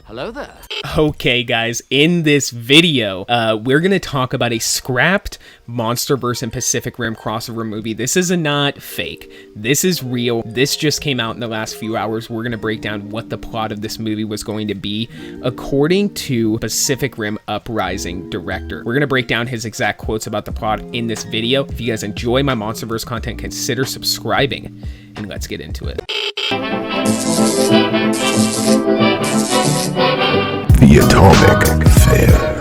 hello there. Okay, guys, in this video, we're going to talk about a scrapped MonsterVerse and Pacific Rim crossover movie. This is not fake. This is real. This just came out in the last few hours. We're going to break down what the plot of this movie was going to be, according to Pacific Rim Uprising director. We're going to break down his exact quotes about the plot in this video. If you guys enjoy my MonsterVerse content, consider subscribing, and let's get into it. The Atomic Fair.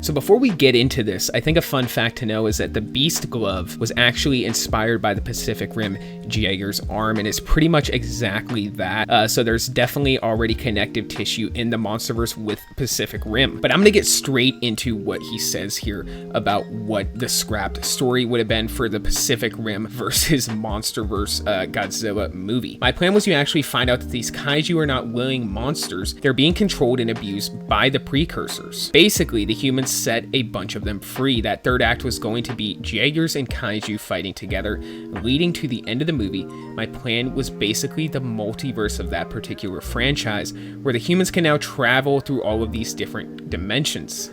So before we get into this, I think a fun fact to know is that the Beast Glove was actually inspired by the Pacific Rim Jaeger's arm, and it's pretty much exactly that. So there's definitely already connective tissue in the MonsterVerse with Pacific Rim. But I'm gonna get straight into what he says here about what the scrapped story would have been for the Pacific Rim versus MonsterVerse Godzilla movie. My plan was to actually find out that these kaiju are not willing monsters. They're being controlled and abused by the precursors. Basically, the humans set a bunch of them free. That third act was going to be Jaegers and kaiju fighting together, leading to the end of the movie. My plan was basically the multiverse of that particular franchise, where the humans can now travel through all of these different dimensions.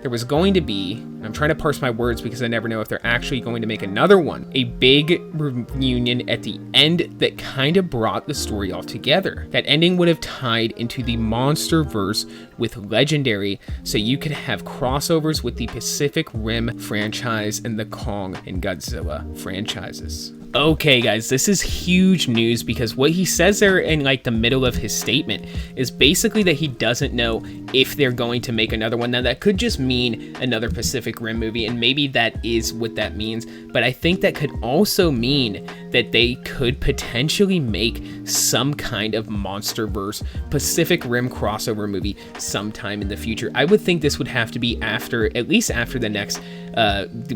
There was going to be, I'm trying to parse my words because I never know if they're actually going to make another one, a big reunion at the end that kind of brought the story all together. That ending would have tied into the MonsterVerse with Legendary, so you could have crossovers with the Pacific Rim franchise and the Kong and Godzilla franchises. Okay guys, this is huge news because what he says there in like the middle of his statement is basically that he doesn't know if they're going to make another one. Now that could just mean another Pacific Rim movie, and maybe that is what that means, but I think that could also mean that they could potentially make some kind of MonsterVerse Pacific Rim crossover movie sometime in the future. I would think this would have to be after, at least after the next,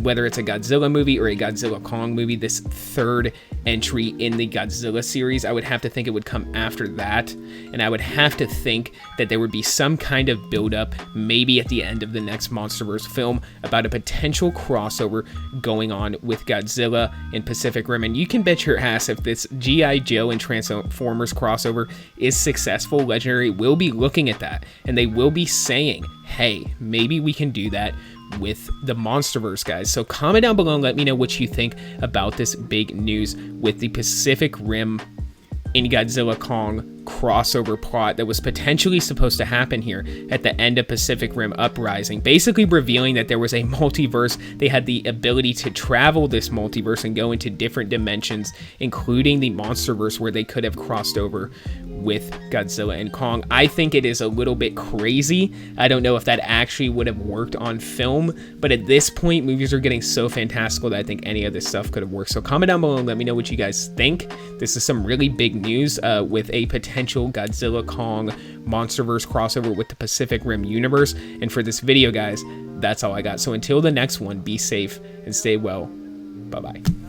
whether it's a Godzilla movie or a Godzilla Kong movie, this third entry in the Godzilla series. I would have to think it would come after that, and I would have to think that there would be some kind of build-up, maybe at the end of the next MonsterVerse film, about a potential crossover going on with Godzilla and Pacific Rim. And you can bet your ass if this G.I. Joe and Transformers crossover is successful, Legendary will be looking at that, and they will be saying, hey, maybe we can do that with the MonsterVerse, guys. So comment down below and let me know what you think about this big news with the Pacific Rim in Godzilla Kong crossover plot that was potentially supposed to happen here at the end of Pacific Rim Uprising, basically revealing that there was a multiverse. They had the ability to travel this multiverse and go into different dimensions, including the MonsterVerse, where they could have crossed over with Godzilla and Kong. I think it is a little bit crazy. I don't know if that actually would have worked on film, but at this point, movies are getting so fantastical that I think any of this stuff could have worked. So comment down below and let me know what you guys think. This is some really big news with a potential Godzilla Kong MonsterVerse crossover with the Pacific Rim universe. And for this video, guys, that's all I got. So until the next one, be safe and stay well. Bye-bye.